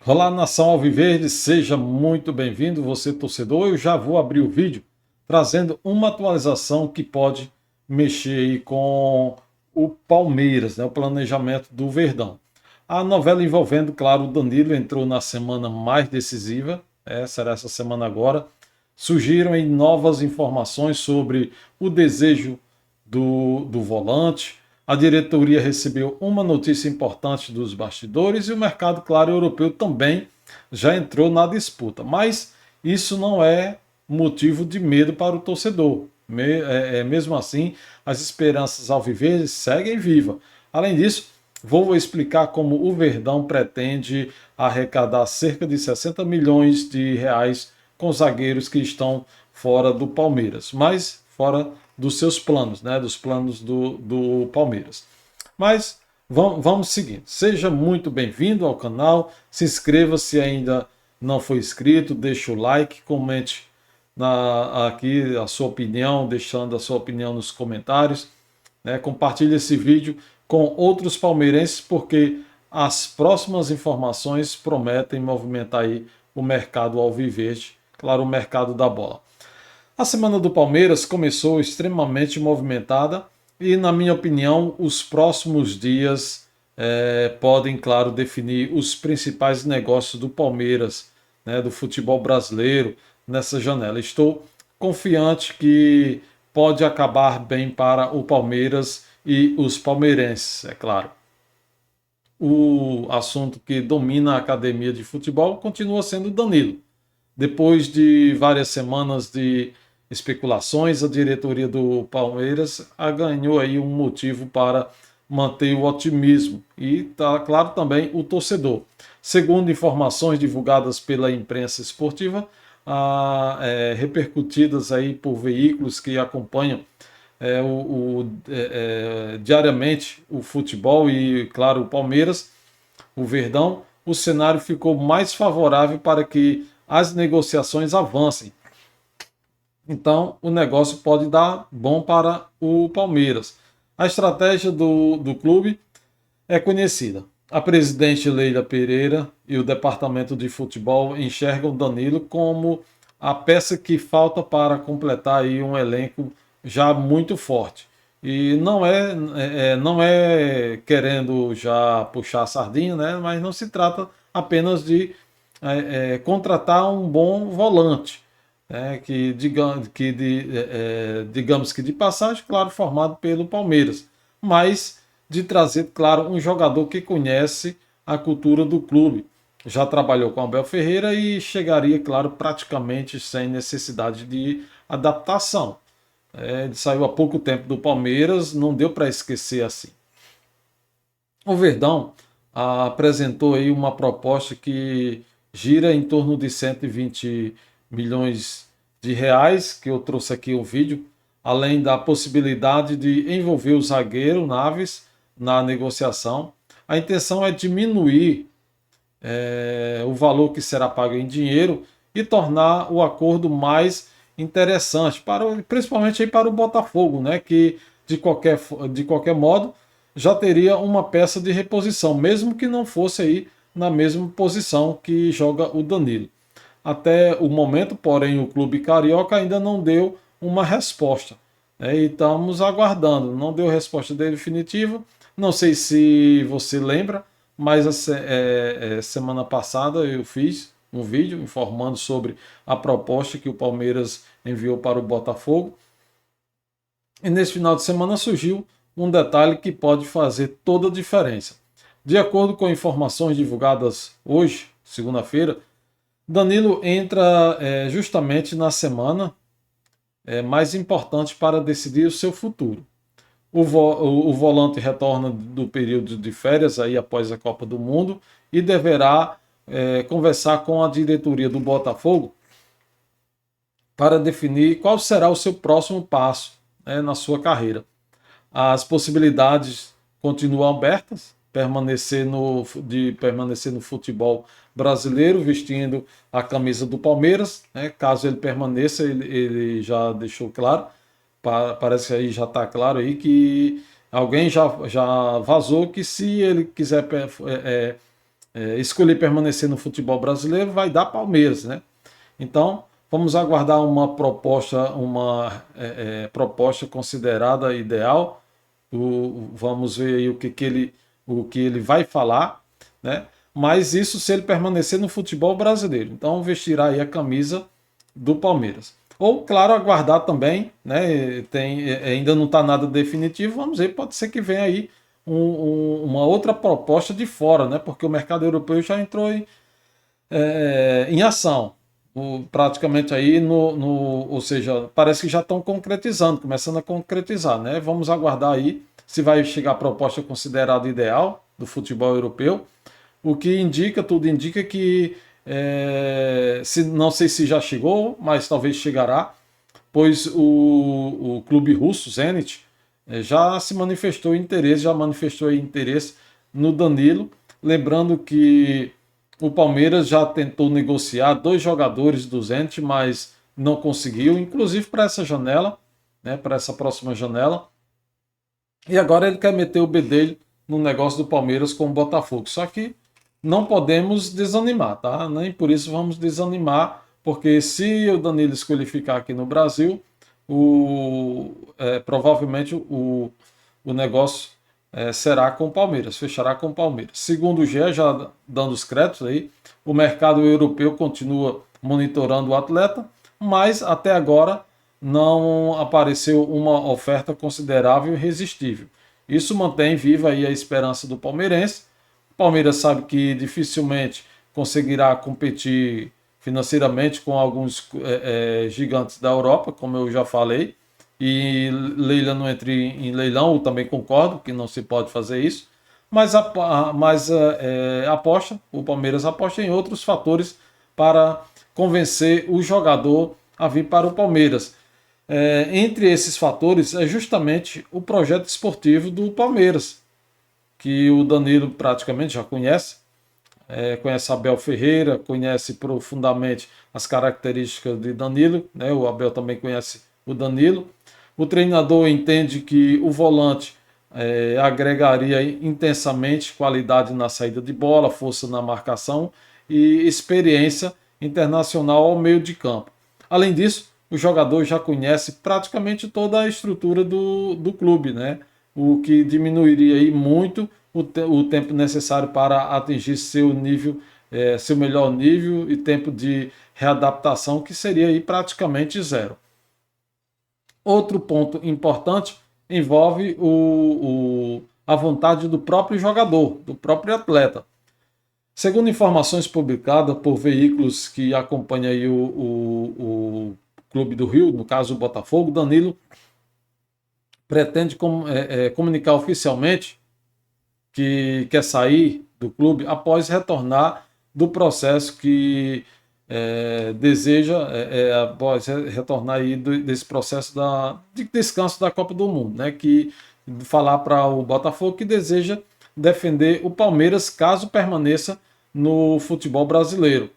Olá, nação Alviverde, seja muito bem-vindo, você torcedor. Eu já vou abrir o vídeo trazendo uma atualização que pode mexer aí com o Palmeiras, né, o planejamento do Verdão. A novela envolvendo, claro, o Danilo entrou na semana mais decisiva, será essa semana agora. Surgiram aí novas informações sobre o desejo do volante. A diretoria recebeu uma notícia importante dos bastidores e o mercado, claro, europeu também já entrou na disputa. Mas isso não é motivo de medo para o torcedor. Mesmo assim, as esperanças alviverdes seguem vivas. Além disso, vou explicar como o Verdão pretende arrecadar cerca de 60 milhões de reais com zagueiros que estão fora do Palmeiras, mas fora dos seus planos, né, dos planos do Palmeiras. Mas vamos seguindo. Seja muito bem-vindo ao canal, se inscreva se ainda não foi inscrito, deixa o like, comente aqui a sua opinião, deixando a sua opinião nos comentários, né? Compartilhe esse vídeo com outros palmeirenses, porque as próximas informações prometem movimentar aí o mercado alviverde, claro, o mercado da bola. A semana do Palmeiras começou extremamente movimentada e, na minha opinião, os próximos dias podem, claro, definir os principais negócios do Palmeiras, né, do futebol brasileiro nessa janela. Estou confiante que pode acabar bem para o Palmeiras e os palmeirenses, é claro. O assunto que domina a academia de futebol continua sendo Danilo. Depois de várias semanas de especulações, a diretoria do Palmeiras ganhou aí um motivo para manter o otimismo e, tá claro, também o torcedor. Segundo informações divulgadas pela imprensa esportiva, repercutidas aí por veículos que acompanham diariamente o futebol e, claro, o Palmeiras, o Verdão, o cenário ficou mais favorável para que as negociações avancem. Então, o negócio pode dar bom para o Palmeiras. A estratégia do clube é conhecida. A presidente Leila Pereira e o departamento de futebol enxergam Danilo como a peça que falta para completar aí um elenco já muito forte. E não é querendo já puxar a sardinha, né? Mas não se trata apenas de contratar um bom volante, né? Digamos que de passagem, claro, formado pelo Palmeiras, mas de trazer, claro, um jogador que conhece a cultura do clube. Já trabalhou com Abel Ferreira e chegaria, claro, praticamente sem necessidade de adaptação. Ele saiu há pouco tempo do Palmeiras, não deu para esquecer assim. O Verdão apresentou aí uma proposta que gira em torno de 120 milhões de reais, que eu trouxe aqui o vídeo, além da possibilidade de envolver o zagueiro Naves na negociação. A intenção é diminuir o valor que será pago em dinheiro e tornar o acordo mais interessante, principalmente aí para o Botafogo, né, que de qualquer modo já teria uma peça de reposição, mesmo que não fosse aí na mesma posição que joga o Danilo. Até o momento, porém, o clube carioca ainda não deu uma resposta, né, e estamos aguardando, não deu resposta definitiva. Não sei se você lembra, mas semana passada eu fiz um vídeo informando sobre a proposta que o Palmeiras enviou para o Botafogo. E nesse final de semana surgiu um detalhe que pode fazer toda a diferença. De acordo com informações divulgadas hoje, segunda-feira, Danilo entra justamente na semana mais importante para decidir o seu futuro. O volante retorna do período de férias aí após a Copa do Mundo e deverá conversar com a diretoria do Botafogo para definir qual será o seu próximo passo, né, na sua carreira. As possibilidades continuam abertas, permanecer no futebol brasileiro, vestindo a camisa do Palmeiras, né, caso ele permaneça, ele já deixou claro, parece que aí já está claro aí que alguém já vazou que se ele quiser escolher permanecer no futebol brasileiro, vai dar Palmeiras, né? Então, vamos aguardar uma proposta, proposta considerada ideal. Vamos ver aí o que ele vai falar, né? Mas isso se ele permanecer no futebol brasileiro. Então, vestirá aí a camisa do Palmeiras. Ou, claro, aguardar também, né? Ainda não está nada definitivo. Vamos ver, pode ser que venha aí uma outra proposta de fora, né? Porque o mercado europeu já entrou em ação. Praticamente aí ou seja, parece que já estão concretizando, começando a concretizar, né? Vamos aguardar aí se vai chegar a proposta considerada ideal do futebol europeu. O que indica, tudo indica que não sei se já chegou, mas talvez chegará, pois o clube russo, Zenit, já manifestou interesse no Danilo. Lembrando que o Palmeiras já tentou negociar 2 jogadores do Zenit, mas não conseguiu, inclusive para essa janela, né, para essa próxima janela. E agora ele quer meter o bedelho no negócio do Palmeiras com o Botafogo. Só que não podemos desanimar, tá? Nem por isso vamos desanimar, porque se o Danilo escolher ficar aqui no Brasil, provavelmente o negócio será com o Palmeiras, fechará com o Palmeiras. Segundo o GE, já dando os créditos aí, o mercado europeu continua monitorando o atleta, mas até agora não apareceu uma oferta considerável e irresistível. Isso mantém viva aí a esperança do palmeirense. O Palmeiras sabe que dificilmente conseguirá competir financeiramente com alguns gigantes da Europa, como eu já falei, e Leila não entre em leilão, eu também concordo que não se pode fazer isso, mas o Palmeiras aposta em outros fatores para convencer o jogador a vir para o Palmeiras. Entre esses fatores é justamente o projeto esportivo do Palmeiras, que o Danilo praticamente já conhece. Conhece Abel Ferreira, conhece profundamente as características de Danilo, né? O Abel também conhece o Danilo. O treinador entende que o volante agregaria intensamente qualidade na saída de bola, força na marcação e experiência internacional ao meio de campo. Além disso, o jogador já conhece praticamente toda a estrutura do clube, né? O que diminuiria aí muito o tempo necessário para atingir seu melhor nível e tempo de readaptação, que seria aí praticamente zero. Outro ponto importante envolve a vontade do próprio jogador, do próprio atleta. Segundo informações publicadas por veículos que acompanham aí o Clube do Rio, no caso o Botafogo, Danilo pretende comunicar oficialmente que quer sair do clube após retornar do processo que deseja, após retornar aí desse processo de descanso da Copa do Mundo, né? Que falar para o Botafogo que deseja defender o Palmeiras caso permaneça no futebol brasileiro.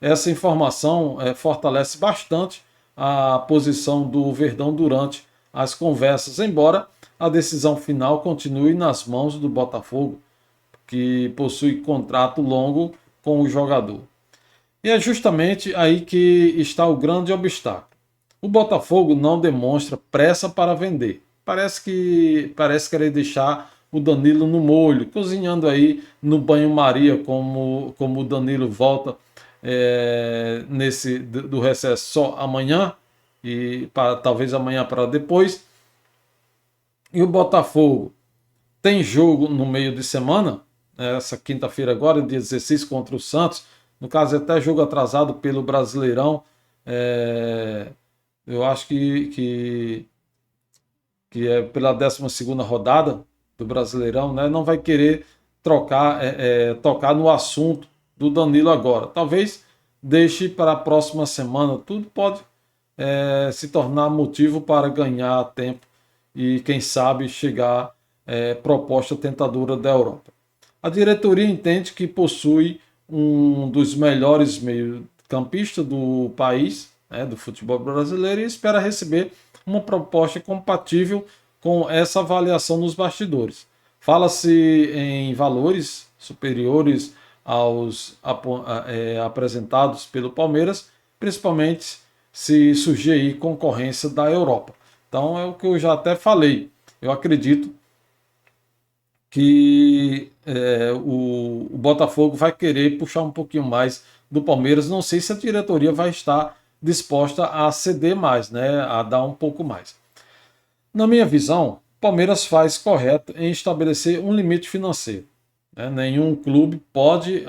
Essa informação fortalece bastante a posição do Verdão durante as conversas, embora a decisão final continue nas mãos do Botafogo, que possui contrato longo com o jogador. E é justamente aí que está o grande obstáculo. O Botafogo não demonstra pressa para vender. Parece querer deixar o Danilo no molho, cozinhando aí no banho-maria, como o Danilo volta do recesso só amanhã, e talvez amanhã para depois. E o Botafogo tem jogo no meio de semana, essa quinta-feira agora, dia 16, contra o Santos. No caso, até jogo atrasado pelo Brasileirão. Eu acho que é pela 12ª rodada do Brasileirão, né? Não vai querer tocar no assunto do Danilo agora. Talvez deixe para a próxima semana. Tudo pode se tornar motivo para ganhar tempo e, quem sabe, chegar proposta tentadora da Europa. A diretoria entende que possui um dos melhores meio-campistas do país, do futebol brasileiro, e espera receber uma proposta compatível com essa avaliação nos bastidores. Fala-se em valores superiores apresentados pelo Palmeiras, principalmente se surgir aí concorrência da Europa. Então é o que eu já até falei. Eu acredito que o Botafogo vai querer puxar um pouquinho mais do Palmeiras. Não sei se a diretoria vai estar disposta a ceder mais, né, a dar um pouco mais. Na minha visão, o Palmeiras faz correto em estabelecer um limite financeiro. Né? Nenhum clube pode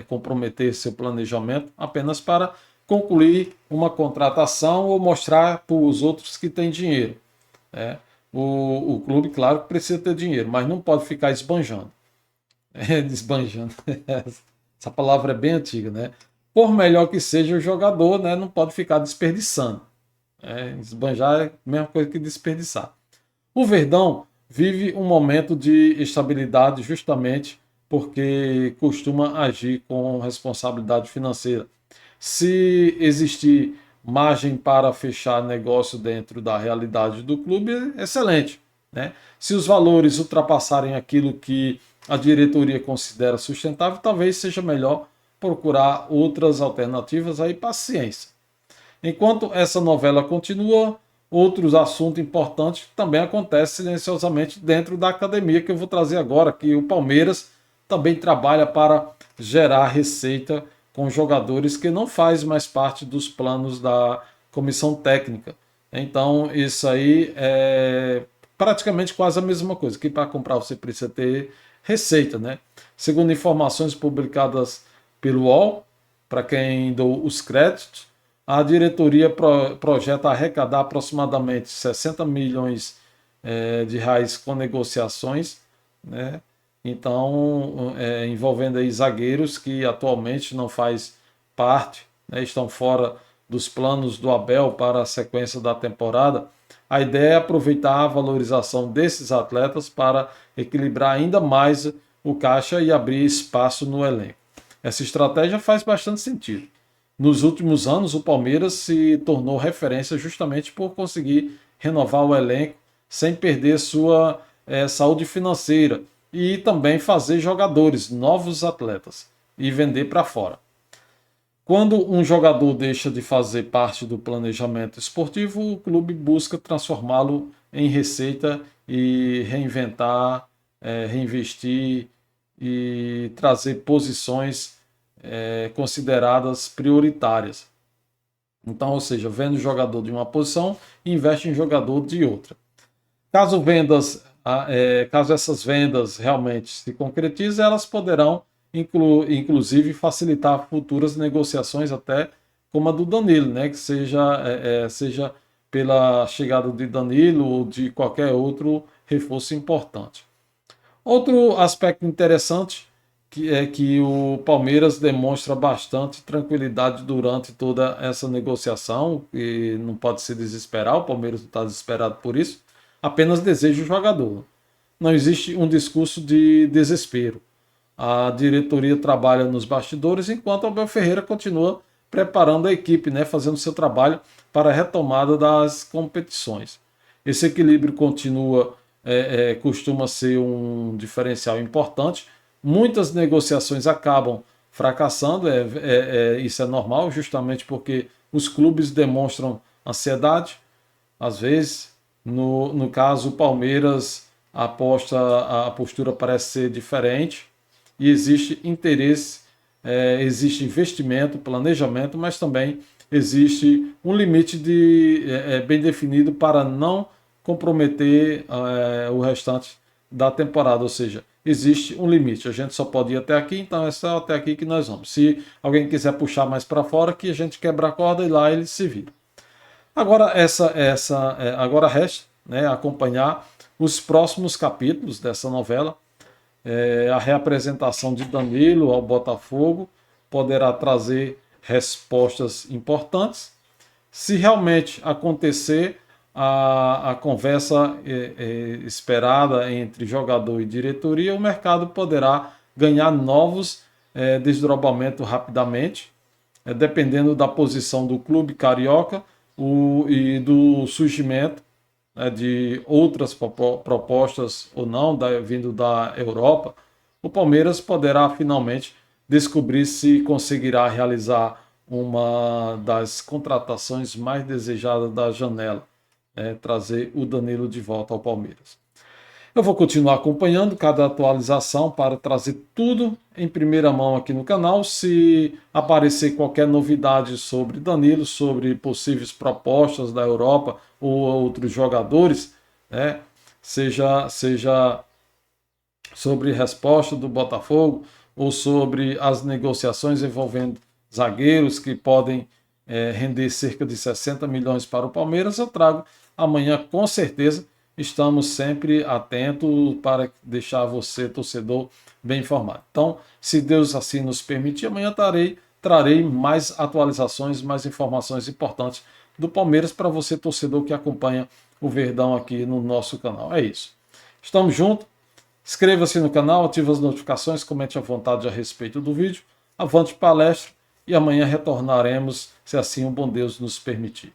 comprometer seu planejamento apenas para concluir uma contratação ou mostrar para os outros que tem dinheiro. Né? O clube, claro, precisa ter dinheiro, mas não pode ficar esbanjando. Esbanjando. Essa palavra é bem antiga, né? Por melhor que seja o jogador, né, não pode ficar desperdiçando. Esbanjar é a mesma coisa que desperdiçar. O Verdão vive um momento de estabilidade justamente porque costuma agir com responsabilidade financeira. Se existir margem para fechar negócio dentro da realidade do clube, é excelente. Né? Se os valores ultrapassarem aquilo que a diretoria considera sustentável, talvez seja melhor procurar outras alternativas. Aí, paciência. Enquanto essa novela continua, outros assuntos importantes também acontecem silenciosamente dentro da academia, que eu vou trazer agora, que o Palmeiras também trabalha para gerar receita com jogadores que não faz mais parte dos planos da comissão técnica. Então, isso aí é praticamente quase a mesma coisa, que para comprar você precisa ter receita, né? Segundo informações publicadas pelo UOL, para quem dou os créditos, a diretoria projeta arrecadar aproximadamente 60 milhões de reais com negociações, né? Então, envolvendo aí zagueiros que atualmente não faz parte, né? Estão fora dos planos do Abel para a sequência da temporada. A ideia é aproveitar a valorização desses atletas para equilibrar ainda mais o caixa e abrir espaço no elenco. Essa estratégia faz bastante sentido. Nos últimos anos, o Palmeiras se tornou referência justamente por conseguir renovar o elenco sem perder sua saúde financeira e também fazer jogadores, novos atletas, e vender para fora. Quando um jogador deixa de fazer parte do planejamento esportivo, o clube busca transformá-lo em receita e reinventar, reinvestir e trazer posições consideradas prioritárias. Então, ou seja, vende o jogador de uma posição e investe em jogador de outra. Caso essas vendas realmente se concretizem, elas poderão inclusive facilitar futuras negociações, até como a do Danilo, né? Que seja pela chegada de Danilo ou de qualquer outro reforço importante. Outro aspecto interessante que o Palmeiras demonstra bastante tranquilidade durante toda essa negociação, e não pode se desesperar, o Palmeiras não está desesperado por isso, apenas deseja o jogador. Não existe um discurso de desespero. A diretoria trabalha nos bastidores, enquanto o Abel Ferreira continua preparando a equipe, né, fazendo seu trabalho para a retomada das competições. Esse equilíbrio costuma ser um diferencial importante. Muitas negociações acabam fracassando, isso é normal, justamente porque os clubes demonstram ansiedade. Às vezes, no caso, o Palmeiras, a postura parece ser diferente e existe interesse, existe investimento, planejamento, mas também existe um limite bem definido para não comprometer o restante da temporada, ou seja, existe um limite, a gente só pode ir até aqui, então é só até aqui que nós vamos. Se alguém quiser puxar mais para fora, que a gente quebra a corda e lá ele se vira. Agora, agora resta, né, acompanhar os próximos capítulos dessa novela. A reapresentação de Danilo ao Botafogo poderá trazer respostas importantes. Se realmente acontecer a conversa esperada entre jogador e diretoria, o mercado poderá ganhar novos desdobramentos rapidamente, dependendo da posição do clube carioca e do surgimento de outras propostas ou não, vindo da Europa o Palmeiras poderá finalmente descobrir se conseguirá realizar uma das contratações mais desejadas da janela, né, trazer o Danilo de volta ao Palmeiras. Eu vou continuar acompanhando cada atualização para trazer tudo em primeira mão aqui no canal. Se aparecer qualquer novidade sobre Danilo, sobre possíveis propostas da Europa ou outros jogadores, né, seja sobre resposta do Botafogo ou sobre as negociações envolvendo zagueiros que podem render cerca de 60 milhões para o Palmeiras, eu trago amanhã com certeza. Estamos sempre atentos para deixar você, torcedor, bem informado. Então, se Deus assim nos permitir, amanhã trarei mais atualizações, mais informações importantes do Palmeiras para você, torcedor, que acompanha o Verdão aqui no nosso canal. É isso. Estamos juntos. Inscreva-se no canal, ative as notificações, comente à vontade a respeito do vídeo. Avante palestra e amanhã retornaremos, se assim o bom Deus nos permitir.